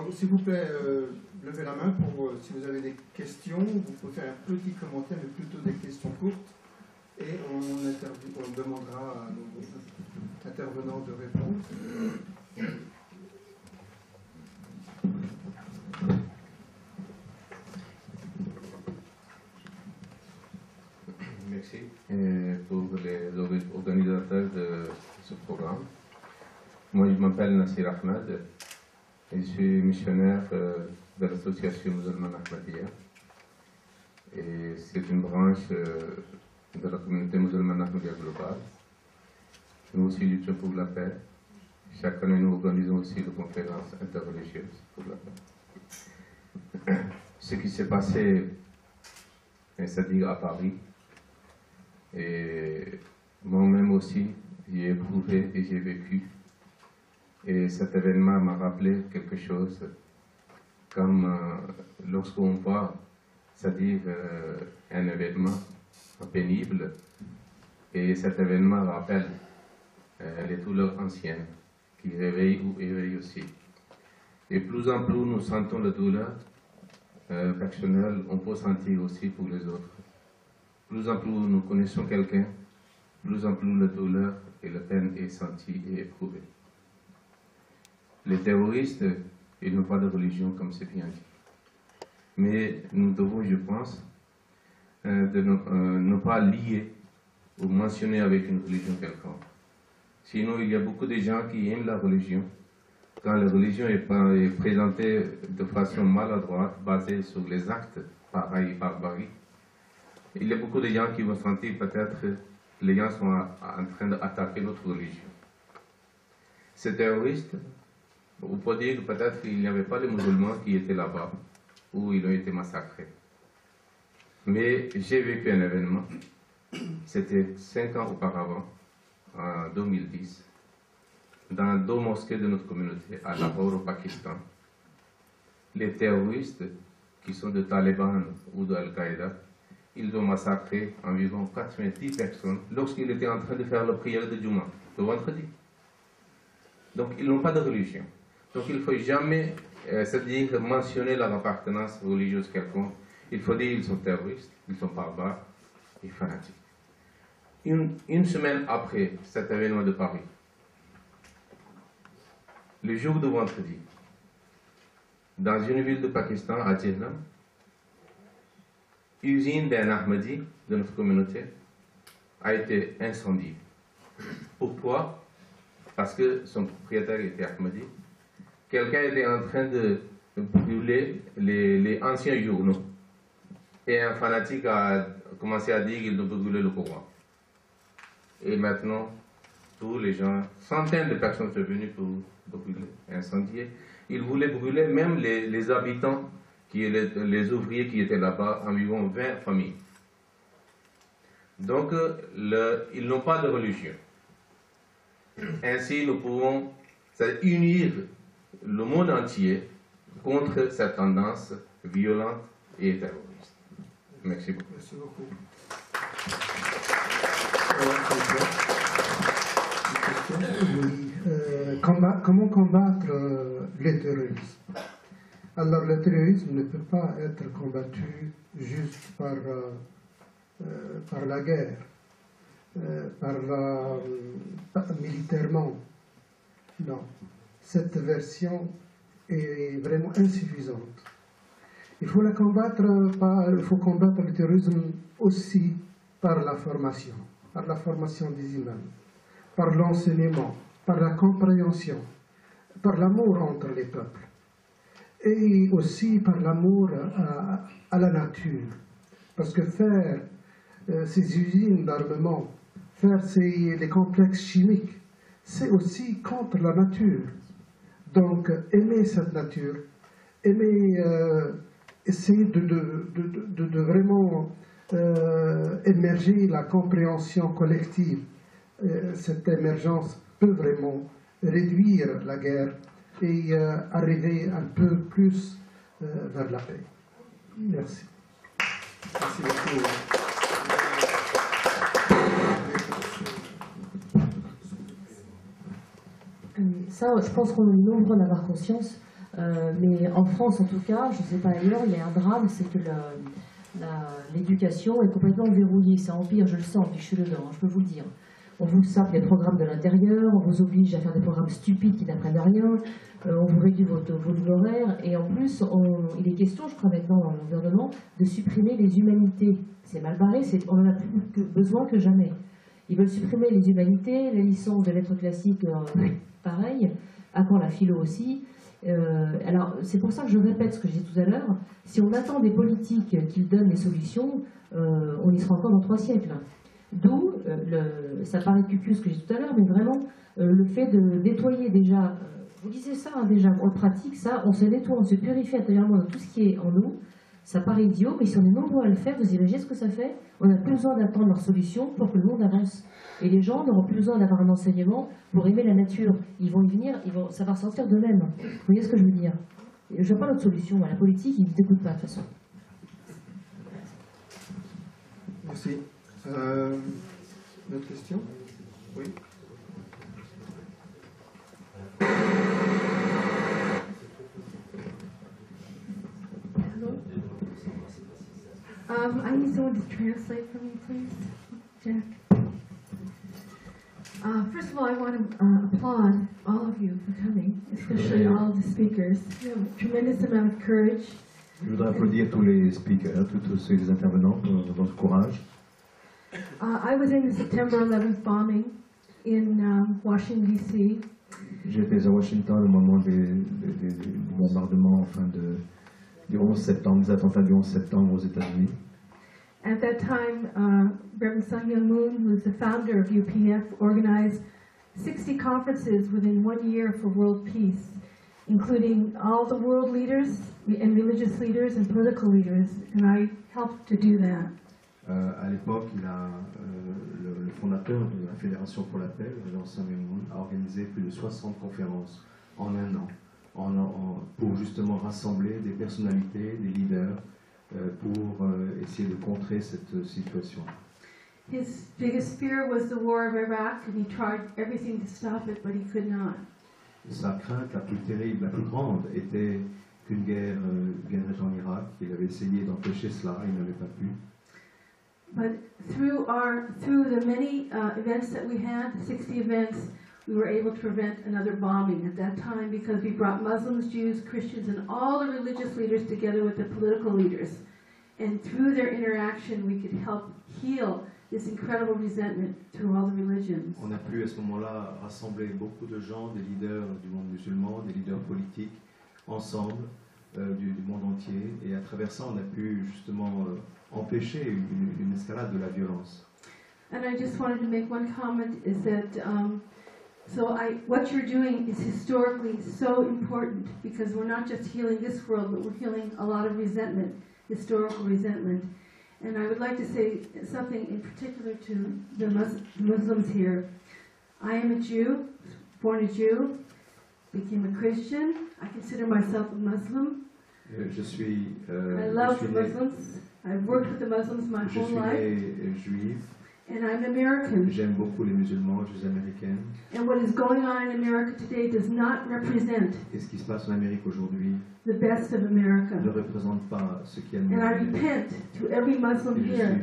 Alors, s'il vous plaît, levez la main pour si vous avez des questions. Vous pouvez faire un petit commentaire, mais plutôt des questions courtes. Et on demandera à nos intervenants de répondre. Merci pour les organisateurs de ce programme. Moi, je m'appelle Nassir Ahmed et je suis missionnaire de l'association musulmane Ahmadiyya. Et c'est une branche de la communauté musulmane Ahmadiyya globale. Nous aussi luttons pour la paix. Chaque année, nous organisons aussi des conférences interreligieuses pour la paix. Ce qui s'est passé, c'est-à-dire à Paris, et moi-même aussi, j'ai éprouvé et j'ai vécu. Et cet événement m'a rappelé quelque chose, comme lorsqu'on voit, c'est-à-dire un événement pénible, et cet événement rappelle les douleurs anciennes qui réveillent ou éveillent aussi. Et plus en plus nous sentons la douleur personnelle, on peut sentir aussi pour les autres. Plus en plus nous connaissons quelqu'un, plus en plus la douleur et la peine est sentie et éprouvée. Les terroristes, ils n'ont pas de religion, comme c'est bien dit. Mais nous devons, je pense, de ne pas lier ou mentionner avec une religion quelconque. Sinon, il y a beaucoup de gens qui aiment la religion. Quand la religion est présentée de façon maladroite, basée sur les actes pareils, barbaries, il y a beaucoup de gens qui vont sentir peut-être que les gens sont en train d'attaquer notre religion. Ces terroristes, on peut dire que peut-être qu'il n'y avait pas de musulmans qui étaient là-bas, où ils ont été massacrés. Mais j'ai vécu un événement, c'était 5 ans auparavant, en 2010, dans 2 mosquées de notre communauté, à Lahore, au Pakistan. Les terroristes, qui sont de Taliban ou de Al-Qaïda, ils ont massacré environ 90 personnes lorsqu'ils étaient en train de faire la prière de Juma, le vendredi. Donc ils n'ont pas de religion. Donc il ne faut jamais, c'est-à-dire mentionner leur appartenance religieuse quelconque. Il faut dire qu'ils sont terroristes, ils sont barbares et fanatiques. Une semaine après cet événement de Paris, le jour de vendredi, dans une ville de Pakistan, à Jhelum, usine d'un Ahmadi de notre communauté a été incendiée. Pourquoi? Parce que son propriétaire était Ahmadi. Quelqu'un était en train de brûler les anciens journaux. Et un fanatique a commencé à dire qu'il doit brûler le Coran. Et maintenant, tous les gens, centaines de personnes sont venues pour brûler, incendier. Ils voulaient brûler même les habitants, les ouvriers qui étaient là-bas, environ 20 familles. Donc, ils n'ont pas de religion. Ainsi, nous pouvons unir le monde entier contre cette tendance violente et terroriste. Merci beaucoup. Merci beaucoup. Oui, comment combattre le terrorisme? Alors, le terrorisme ne peut pas être combattu juste par la guerre, militairement. Non, cette version est vraiment insuffisante. Il faut combattre le terrorisme aussi par la formation des imams, par l'enseignement, par la compréhension, par l'amour entre les peuples, et aussi par l'amour à la nature. Parce que faire ces usines d'armement, faire les complexes chimiques, c'est aussi contre la nature. Donc, aimer cette nature, essayer de vraiment émerger la compréhension collective. Cette émergence peut vraiment réduire la guerre et arriver un peu plus vers la paix. Merci. Merci beaucoup. Ça, je pense qu'on est nombreux à en avoir conscience. Mais en France, en tout cas, je ne sais pas ailleurs, il y a un drame, c'est que l'éducation est complètement verrouillée. Ça empire, je le sens, puis je suis dedans, je peux vous le dire. On vous sape les programmes de l'intérieur, on vous oblige à faire des programmes stupides qui n'apprennent rien, on vous réduit votre volume horaire, et en plus, il est question, je crois maintenant dans le gouvernement, de supprimer les humanités. C'est mal barré, on en a plus besoin que jamais. Ils veulent supprimer les humanités, les licences de lettres classiques, pareil, à quand la philo aussi. Alors, c'est pour ça que je répète ce que j'ai dit tout à l'heure, si on attend des politiques qu'ils donnent des solutions, on y sera encore dans 3 siècles. D'où, ça paraît cucu ce que j'ai dit tout à l'heure, mais vraiment le fait de nettoyer déjà, vous disiez ça déjà, on le pratique, ça, on se nettoie, on se purifie intérieurement de tout ce qui est en nous. Ça paraît idiot, mais si on est nombreux à le faire, vous imaginez ce que ça fait? On n'a plus besoin d'attendre leur solution pour que le monde avance. Et les gens n'auront plus besoin d'avoir un enseignement pour aimer la nature. Ils vont y venir, ça va ressortir d'eux-mêmes. Vous voyez ce que je veux dire? Je ne vois pas d'autre solution. La politique, ils ne vous écoutent pas de toute façon. Merci. Une autre question? Oui. I need someone to translate for me, please. Jack. First of all, I want to applaud all of you for coming, especially all of the speakers. You have a tremendous amount of courage. Je voudrais applaudir tous les speakers, tous ces intervenants pour votre courage. I was in the September 11th bombing in Washington, D.C. J'étais à Washington au moment du bombardement du 11 septembre, des attentats du 11 septembre aux États-Unis. At that time, Reverend Sun Myung Moon, who is the founder of UPF, organized 60 conferences within 1 year for world peace, including all the world leaders and religious leaders and political leaders, and I helped to do that. À l'époque, le fondateur de la Fédération pour la paix, Reverend Sun Myung Moon, a organisé plus de 60 conférences en un an, pour justement rassembler des personnalités, des leaders, pour essayer de contrer cette situation. His biggest fear was the war of Iraq, and he tried everything to stop it, but he could not. Sa crainte la plus terrible, la plus grande, était qu'une guerre viendrait en Irak. Il avait essayé d'empêcher cela, il n'avait pas pu. But through the many events that we had, the 60 events, we were able to prevent another bombing at that time because we brought Muslims, Jews, Christians, and all the religious leaders together with the political leaders. And through their interaction, we could help heal this incredible resentment through all the religions. On a pu à ce moment-là rassembler beaucoup de gens, des leaders du monde musulman, des leaders politiques, ensemble, du monde entier. Et à travers ça, on a pu justement empêcher une escalade de la violence. And I just wanted to make one comment, is that what you're doing is historically so important, because we're not just healing this world, but we're healing a lot of resentment, historical resentment. And I would like to say something in particular to the Muslims here. I am a Jew, born a Jew, became a Christian. I consider myself a Muslim. I love the Muslims. I've worked with the Muslims my whole life. Juif. And I'm American. J'aime beaucoup les musulmans, je suis américaine. And what is going on in America today does not represent Et ce qui se passe en Amérique aujourd'hui the best of America. Ne représente pas ce qui est And I repent to every Muslim here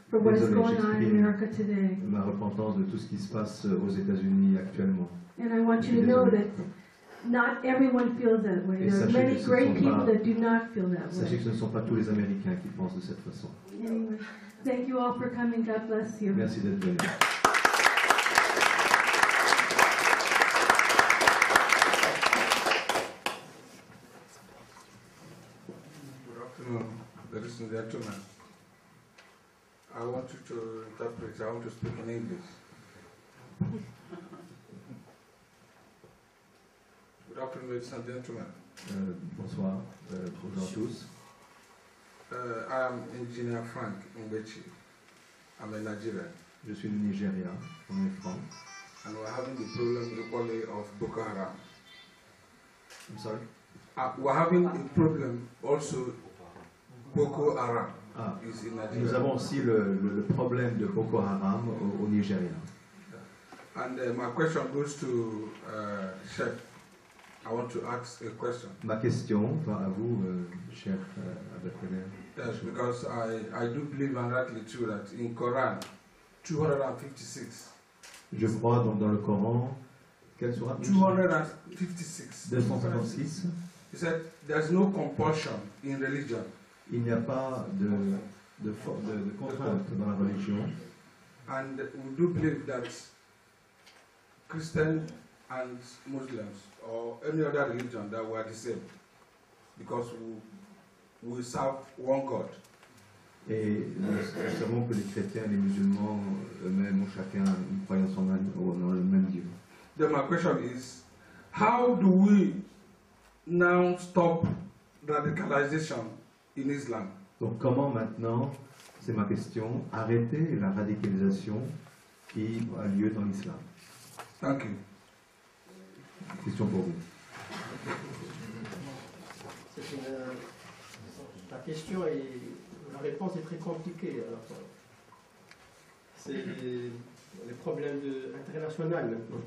for what is going on in America today. Ma repentance de tout ce qui se passe aux États-Unis actuellement. And I want you to know that not everyone feels that way. There are many great people that do not feel that way. Sachez que ce ne sont pas tous les Américains qui pensent de cette façon. Anyway, thank you all for coming. God bless you. Merci d'être venus. Good afternoon, ladies and gentlemen. I want you to interpret. I want to speak in English. Good afternoon, ladies and gentlemen. Bonsoir, bonjour à tous. I am Engineer Frank Mbechi. I'm a Nigerian. Je suis du Nigeria, on est franc. And we're having the problem equally of Boko Haram. I'm sorry? We're having a problem also Boko Haram is in Nigeria. Nous avons aussi le problème de Boko Haram au Nigeria. And my question goes to Sheikh I want to ask a question. Ma question va à vous, cher Abdelkader. Yes, because I do believe, and rightly true, that in Quran 256. Je crois donc dans le Coran, quelle sera 256. 256. He said there's no compulsion in religion. Il n'y a pas de contrainte dans la religion. And we do believe that Christians and Muslims or any other religion that we are the same because we serve one God. Et nous savons que les chrétiens et les musulmans eux-mêmes ont chacun une croyance dans le même Dieu. Then my question is, how do we now stop radicalization in Islam? Donc comment maintenant, c'est ma question, arrêter la radicalisation qui a lieu dans l'islam? Thank you. Question pour vous. La question et la réponse est très compliquée. C'est les problèmes internationaux maintenant.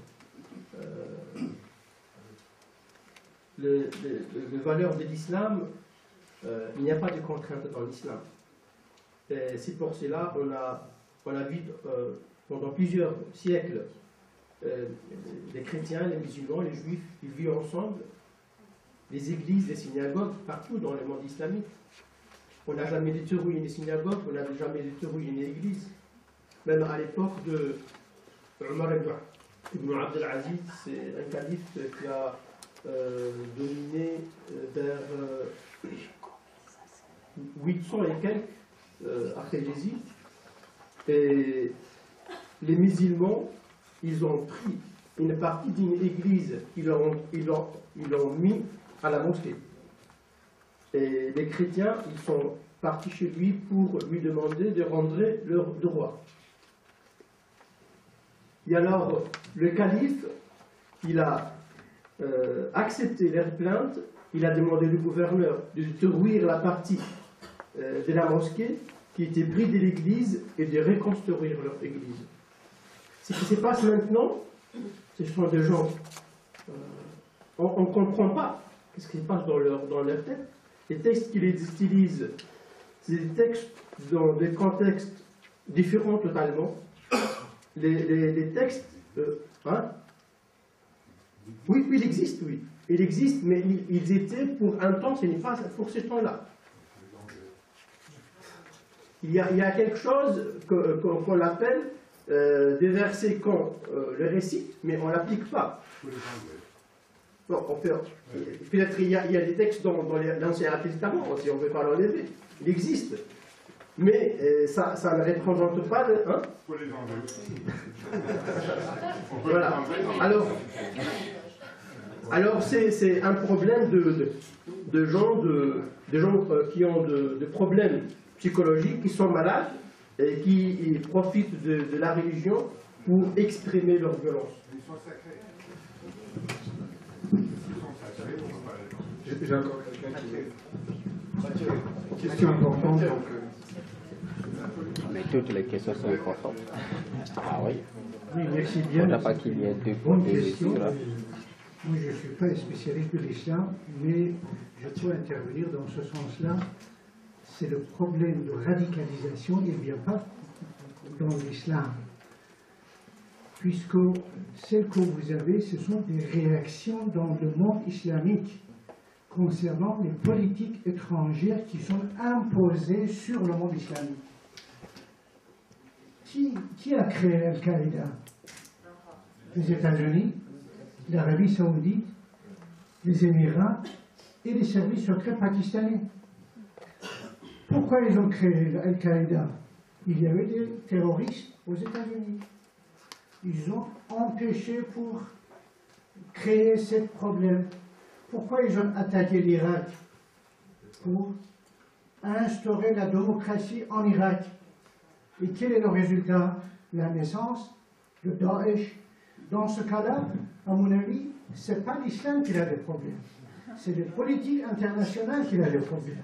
Les valeurs de l'islam, il n'y a pas de contrainte dans l'islam. C'est pour cela on a vu pendant plusieurs siècles les chrétiens, les musulmans, les juifs, ils vivent ensemble, les églises, les synagogues, partout dans le monde islamique. On n'a jamais détruit une synagogue, on n'a jamais détruit une église. Même à l'époque de Omar ibn Abdel Aziz, c'est un calife qui a dominé vers 800 et quelques après Jésus. Et les musulmans, ils ont pris une partie d'une église, ils l'ont mis à la mosquée. Et les chrétiens, ils sont partis chez lui pour lui demander de rendre leurs droits. Et alors, le calife, il a accepté leur plainte, il a demandé au gouverneur de détruire la partie de la mosquée qui était prise de l'église et de reconstruire leur église. Ce qui se passe maintenant, ce sont des gens, on ne comprend pas ce qui se passe dans leur tête. Les textes qu'ils utilisent, c'est des textes dans des contextes différents totalement. Les textes, oui, il existe, oui. Il existe, mais ils étaient pour un temps, ce n'est pas pour ce temps-là. Il y a quelque chose qu'on appelle des versets qu'on le récite, mais on ne l'applique pas. Bon, peut-être il y a des textes dans l'Ancien Testament, si on ne veut pas l'enlever. Il existe. Mais ça ne représente pas de... Hein? Faut les enlever aussi. Voilà. Alors c'est un problème de gens qui ont des problèmes psychologiques, qui sont malades et qui profitent de la religion pour exprimer leur violence. Ils sont sacrés. J'ai encore quelqu'un qui... Question importante. Mais toutes les questions sont importantes. Ah oui. Oui, merci bien. On n'a pas qu'il y ait deux Bonne côtés question. là. Moi, je ne suis pas spécialiste de l'islam, mais je peux intervenir dans ce sens-là. C'est le problème de radicalisation, il ne vient pas dans l'islam. Puisque celles que vous avez, ce sont des réactions dans le monde islamique concernant les politiques étrangères qui sont imposées sur le monde islamique. Qui a créé Al-Qaïda? Les États-Unis, l'Arabie Saoudite, les Émirats et les services secrets pakistanais. Pourquoi ils ont créé Al-Qaïda? Il y avait des terroristes aux États-Unis. Ils ont empêché pour créer ce problème. Pourquoi ils ont attaqué l'Irak? Pour instaurer la démocratie en Irak. Et quel est le résultat? La naissance de Daesh. Dans ce cas-là, à mon avis, ce n'est pas l'islam qui a des problèmes. C'est les politiques internationales qui a des problèmes.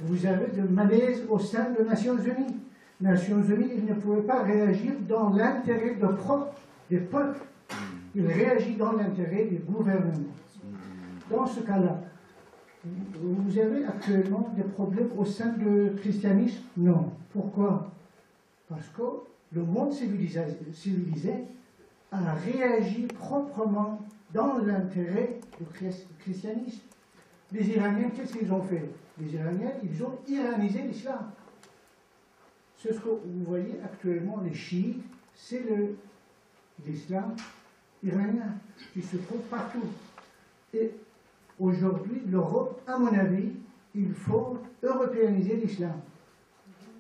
Vous avez de malaise au sein des Nations Unies. Les Nations Unies, ils ne pouvaient pas réagir dans l'intérêt des peuples. Ils réagissent dans l'intérêt des gouvernements. dans ce cas-là, vous avez actuellement des problèmes au sein du christianisme? Non. Pourquoi? Parce que le monde civilisé a réagi proprement dans l'intérêt du christianisme. Les Iraniens, qu'est-ce qu'ils ont fait? Les Iraniens, ils ont iranisé l'islam. C'est ce que vous voyez actuellement, les chiites, c'est l'islam iranien qui se trouve partout. Et aujourd'hui, l'Europe, à mon avis, il faut européaniser l'islam.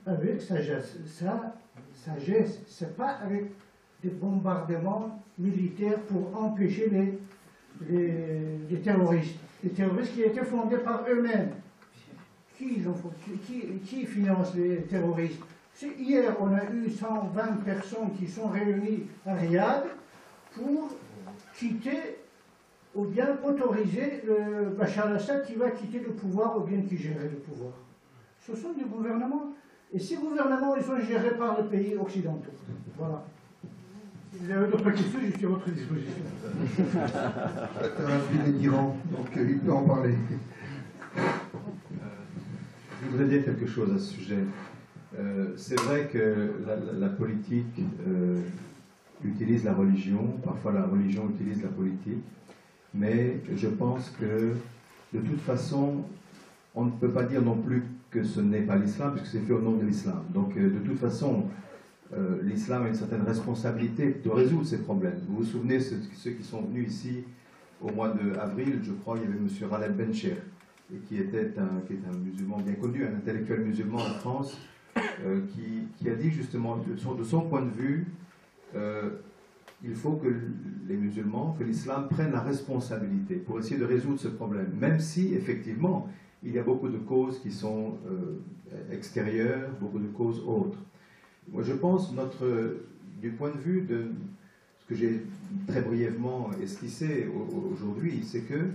Avec sagesse. C'est pas avec des bombardements militaires pour empêcher les terroristes. Les terroristes qui étaient fondés par eux-mêmes. Qui finance les terroristes? Hier, on a eu 120 personnes qui sont réunies à Riyad pour quitter ou bien autoriser le Bachar al-Assad qui va quitter le pouvoir ou bien qui gérer le pouvoir. Ce sont des gouvernements. Et ces gouvernements, ils sont gérés par les pays occidentaux. Voilà. Si vous avez d'autres questions, je suis à votre disposition. Il est d'Iran, donc il peut en parler. Je voudrais dire quelque chose à ce sujet. C'est vrai que la politique utilise la religion, parfois la religion utilise la politique, mais je pense que de toute façon, on ne peut pas dire non plus que ce n'est pas l'islam, puisque c'est fait au nom de l'islam. Donc de toute façon, l'islam a une certaine responsabilité de résoudre ces problèmes. Vous vous souvenez, ceux qui sont venus ici au mois d'avril, je crois, il y avait M. Raled Bencher, qui est un musulman bien connu, un intellectuel musulman en France, qui a dit justement, de son point de vue, il faut que les musulmans, que l'islam prenne la responsabilité pour essayer de résoudre ce problème, même si, effectivement, il y a beaucoup de causes qui sont extérieures, beaucoup de causes autres. Moi, je pense, du point de vue de ce que j'ai très brièvement esquissé aujourd'hui, c'est que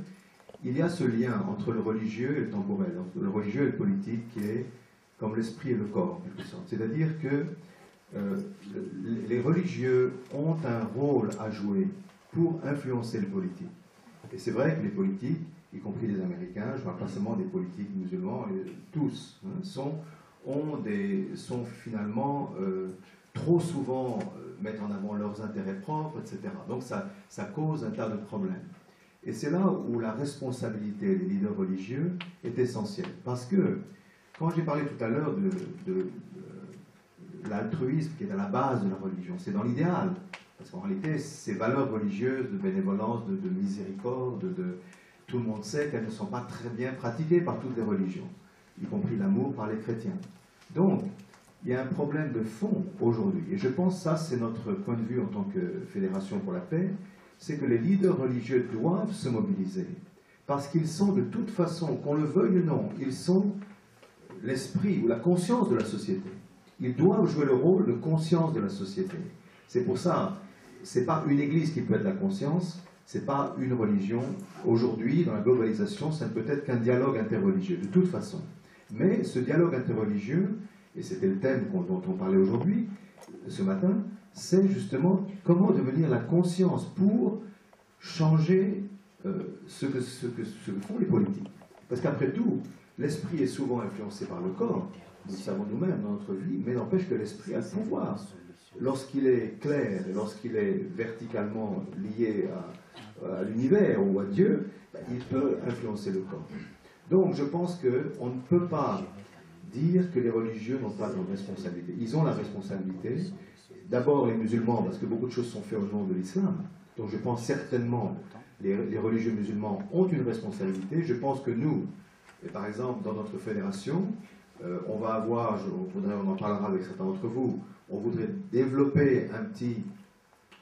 il y a ce lien entre le religieux et le temporel, entre le religieux et le politique, qui est comme l'esprit et le corps, en quelque sorte. C'est-à-dire que les religieux ont un rôle à jouer pour influencer le politique. Et c'est vrai que les politiques, y compris les Américains, je ne parle pas seulement des politiques musulmans, tous, sont finalement trop souvent mettent en avant leurs intérêts propres, etc. Donc ça cause un tas de problèmes. Et c'est là où la responsabilité des leaders religieux est essentielle. Parce que, quand j'ai parlé tout à l'heure de l'altruisme qui est à la base de la religion, c'est dans l'idéal. Parce qu'en réalité, ces valeurs religieuses de bénévolence, de miséricorde, tout le monde sait qu'elles ne sont pas très bien pratiquées par toutes les religions, y compris l'amour par les chrétiens. Donc, il y a un problème de fond aujourd'hui. Et je pense que ça, c'est notre point de vue en tant que Fédération pour la paix, c'est que les leaders religieux doivent se mobiliser. Parce qu'ils sont de toute façon, qu'on le veuille ou non, ils sont l'esprit ou la conscience de la société. Ils doivent jouer le rôle de conscience de la société. C'est pour ça, ce n'est pas une église qui peut être la conscience, ce n'est pas une religion. Aujourd'hui, dans la globalisation, ça ne peut être qu'un dialogue interreligieux, de toute façon. Mais ce dialogue interreligieux, et c'était le thème dont on parlait aujourd'hui, ce matin, c'est justement comment devenir la conscience pour changer ce que font les politiques. Parce qu'après tout, l'esprit est souvent influencé par le corps, nous le savons nous-mêmes dans notre vie, mais n'empêche que l'esprit a le pouvoir. Lorsqu'il est clair et lorsqu'il est verticalement lié à l'univers ou à Dieu, il peut influencer le corps. Donc je pense qu'on ne peut pas dire que les religieux n'ont pas de responsabilité. Ils ont la responsabilité. D'abord les musulmans, parce que beaucoup de choses sont faites au nom de l'islam. Donc je pense certainement les religieux musulmans ont une responsabilité. Je pense que nous, et par exemple dans notre fédération, on va avoir, on en parlera avec certains d'entre vous, on voudrait développer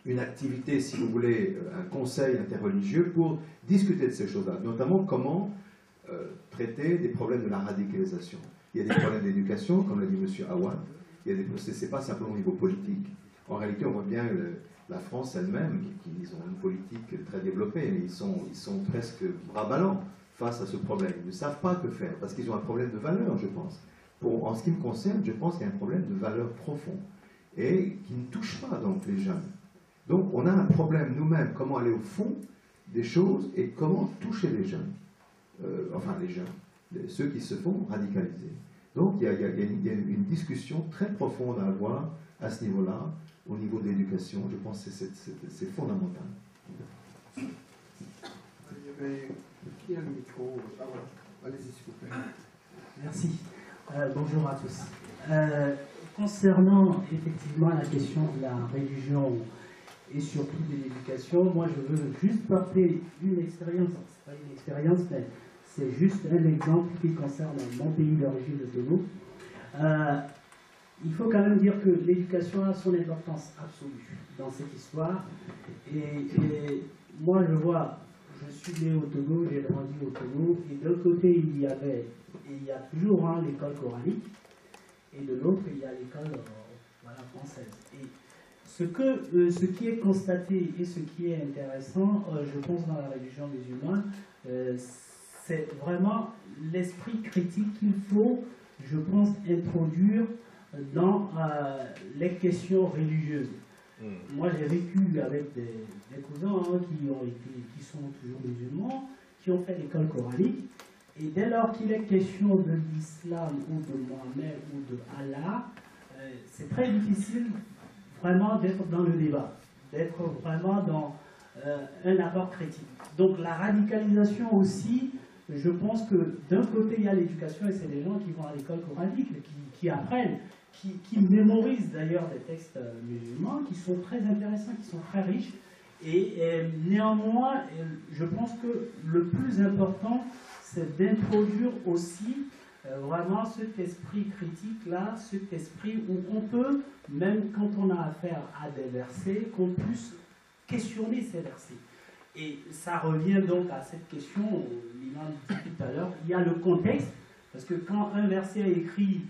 une activité, si vous voulez, un conseil interreligieux pour discuter de ces choses-là, notamment comment traiter des problèmes de la radicalisation. Il y a des problèmes d'éducation, comme l'a dit M. Awad, ce n'est pas simplement au niveau politique. En réalité, on voit bien la France elle-même, ils ont une politique très développée, mais ils sont presque bras ballants face à ce problème. Ils ne savent pas que faire, parce qu'ils ont un problème de valeur, je pense. En ce qui me concerne, je pense qu'il y a un problème de valeur profond, et qui ne touche pas donc les jeunes. Donc on a un problème nous-mêmes, comment aller au fond, des choses et comment toucher les jeunes, enfin les jeunes, ceux qui se font radicaliser. Donc il y a une discussion très profonde à avoir à ce niveau-là, au niveau de l'éducation. Je pense que c'est fondamental. Qui a le micro? Ah voilà, allez-y s'il vous plaît. Merci. Bonjour à tous. Concernant effectivement la question de la religion et surtout de l'éducation, moi je veux juste porter une expérience, c'est pas une expérience, mais c'est juste un exemple qui concerne mon pays d'origine, le Togo. Il faut quand même dire que l'éducation a son importance absolue dans cette histoire. Et moi je vois, je suis né au Togo, j'ai grandi au Togo, et d'un côté il y avait, et il y a toujours l'école coranique, et de l'autre il y a l'école française. Et ce qui est constaté et ce qui est intéressant, je pense, dans la religion musulmane, c'est vraiment l'esprit critique qu'il faut, je pense, introduire dans les questions religieuses. Moi, j'ai vécu avec des cousins qui sont toujours musulmans, qui ont fait l'école coranique, et dès lors qu'il est question de l'islam ou de Mohamed ou de Allah, c'est très difficile vraiment d'être dans le débat, d'être vraiment dans un apport critique. Donc la radicalisation aussi, je pense que d'un côté il y a l'éducation, et c'est les gens qui vont à l'école coranique, qui apprennent, qui mémorisent d'ailleurs des textes musulmans, qui sont très intéressants, qui sont très riches, et néanmoins, je pense que le plus important, c'est d'introduire aussi vraiment cet esprit critique-là, cet esprit où on peut, même quand on a affaire à des versets, qu'on puisse questionner ces versets. Et ça revient donc à cette question, l'imam dit tout à l'heure, il y a le contexte, parce que quand un verset est écrit,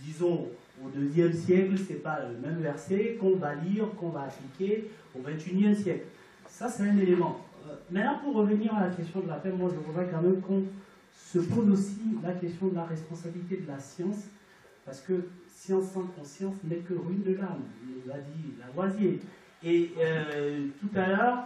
disons, au IIe siècle, ce n'est pas le même verset qu'on va lire, qu'on va appliquer au XXIe siècle. Ça, c'est un élément. Maintenant, pour revenir à la question de la paix, moi, je voudrais quand même qu'on se pose aussi la question de la responsabilité de la science, parce que science sans conscience n'est que ruine de l'âme, nous a dit Lavoisier. Et tout à l'heure,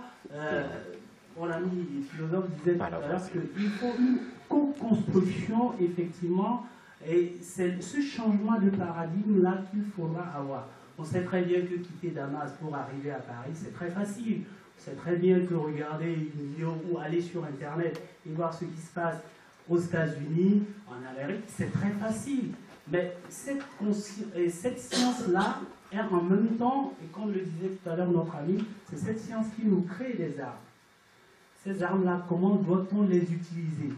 mon ami philosophe disait tout à l'heure qu'il faut une co-construction, effectivement, et c'est ce changement de paradigme-là qu'il faudra avoir. On sait très bien que quitter Damas pour arriver à Paris, c'est très facile. On sait très bien que regarder une vidéo ou aller sur Internet et voir ce qui se passe aux États-Unis, en Amérique, c'est très facile. Mais cette science-là est en même temps, et comme le disait tout à l'heure notre ami, c'est cette science qui nous crée des armes. Ces armes-là, comment doit-on les utiliser?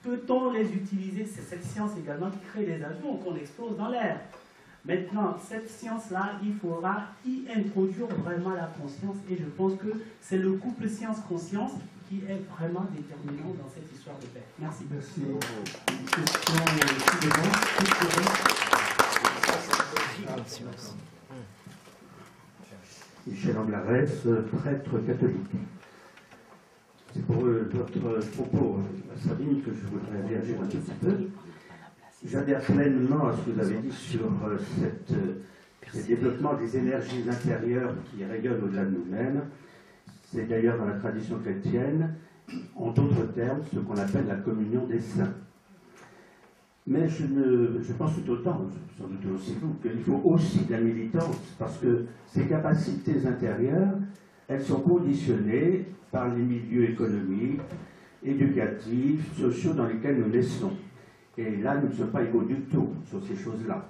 Peut-on les utiliser? C'est cette science également qui crée des avions qu'on explose dans l'air. Maintenant, cette science-là, il faudra y introduire vraiment la conscience, et je pense que c'est le couple science-conscience qui est vraiment déterminant dans cette histoire de paix. Merci. Merci. Une question suivante. Michel Anglarès, prêtre catholique. C'est pour votre propos, Sabine, que je voudrais réagir un tout petit peu. J'adhère pleinement à ce que vous avez dit sur ce développement des énergies intérieures qui rayonnent au-delà de nous-mêmes. C'est d'ailleurs dans la tradition chrétienne, en d'autres termes, ce qu'on appelle la communion des saints. Mais je pense tout autant, sans doute aussi vous, qu'il faut aussi de la militance, parce que ces capacités intérieures, elles sont conditionnées par les milieux économiques, éducatifs, sociaux dans lesquels nous naissons. Et là, nous ne sommes pas égaux du tout sur ces choses-là.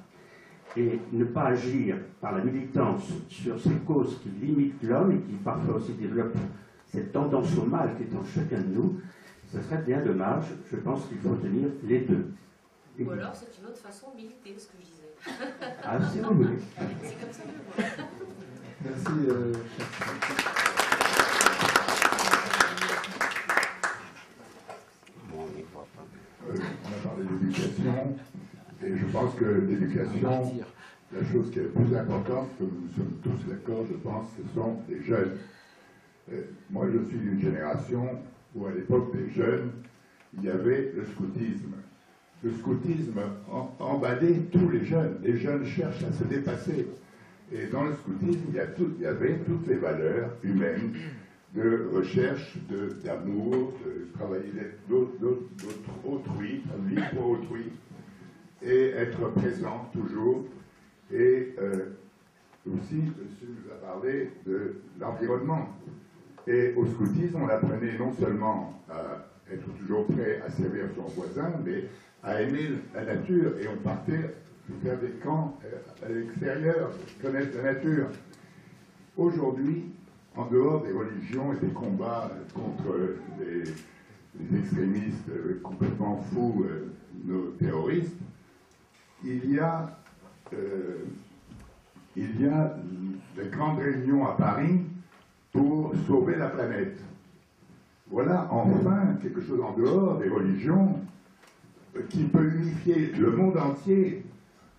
Et ne pas agir par la militance sur ces causes qui limitent l'homme et qui parfois aussi développent cette tendance au mal qui est en chacun de nous, ce serait bien dommage. Je pense qu'il faut tenir les deux. Ou alors c'est une autre façon de militer, ce que je disais. Ah, si vous voulez. C'est comme ça que je vois. Merci. On a parlé d'éducation, et je pense que l'éducation, la chose qui est la plus importante, que nous sommes tous d'accord, je pense, ce sont les jeunes. Moi, je suis d'une génération où, à l'époque des jeunes, il y avait le scoutisme. Le scoutisme emballait tous les jeunes. Les jeunes cherchent à se dépasser. Et dans le scoutisme, il y avait toutes les valeurs humaines de recherche d'amour, de travailler d'autrui, vivre pour autrui, et être présent toujours. Et aussi, monsieur nous a parlé de l'environnement. Et au scoutisme, on apprenait non seulement à être toujours prêt à servir son voisin, mais à aimer la nature. Et on partait faire des camps à l'extérieur, connaître la nature. Aujourd'hui, en dehors des religions et des combats contre les extrémistes complètement fous, nos terroristes, il y a de grandes réunions à Paris pour sauver la planète. Voilà enfin quelque chose en dehors des religions qui peut unifier le monde entier,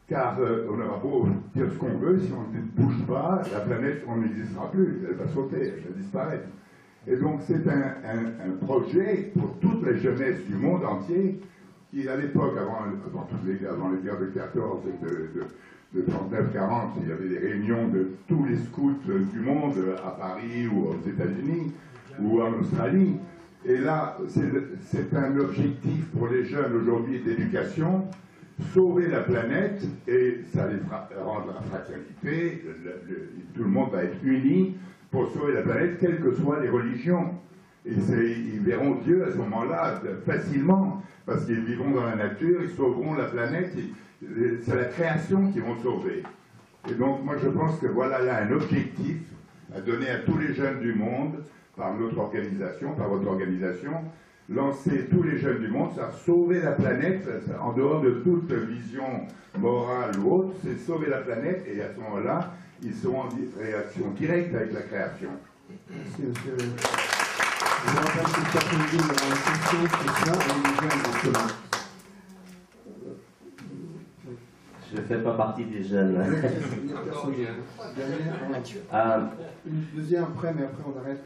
car on aura beau dire ce qu'on veut, si on ne bouge pas, la planète, on n'existera plus, elle va sauter, elle va disparaître. Et donc c'est un projet pour toute la jeunesse du monde entier, qui à l'époque, avant les guerres de 14 et de 39-40, il y avait des réunions de tous les scouts du monde, à Paris ou aux États-Unis, ou en Australie. Et là, c'est un objectif pour les jeunes aujourd'hui d'éducation, sauver la planète, et ça les rendre la fraternité, tout le monde va être uni pour sauver la planète, quelles que soient les religions. Et ils verront Dieu à ce moment-là facilement, parce qu'ils vivront dans la nature, ils sauveront la planète, c'est la création qu'ils vont sauver. Et donc moi je pense que voilà là un objectif à donner à tous les jeunes du monde, par notre organisation, par votre organisation, lancer tous les jeunes du monde, ça sauver la planète, en dehors de toute vision morale ou autre, c'est sauver la planète, et à ce moment-là, ils seront en réaction directe avec la création. Merci, monsieur. Je rappelle que cet après-midi, il y aura une session spéciale avec les jeunes de Thomas. Je ne fais pas partie des jeunes. Deuxième après, mais après on arrête.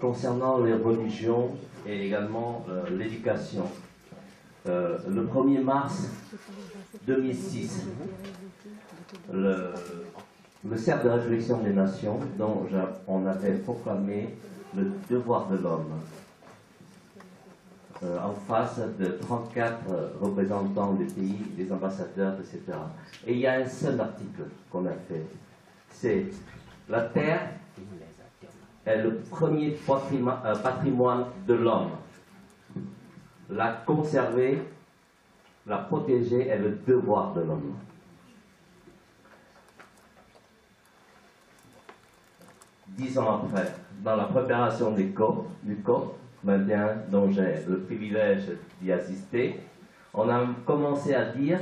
Concernant les religions et également l'éducation, le 1er mars 2006, le cercle de réflexion des nations, dont on avait proclamé le devoir de l'homme, en face de 34 représentants des pays, des ambassadeurs, etc. Et il y a un seul article qu'on a fait, c'est la terre est le premier patrimoine de l'homme. La conserver, la protéger est le devoir de l'homme. Dix ans après, dans la préparation du COP 21, dont j'ai le privilège d'y assister, on a commencé à dire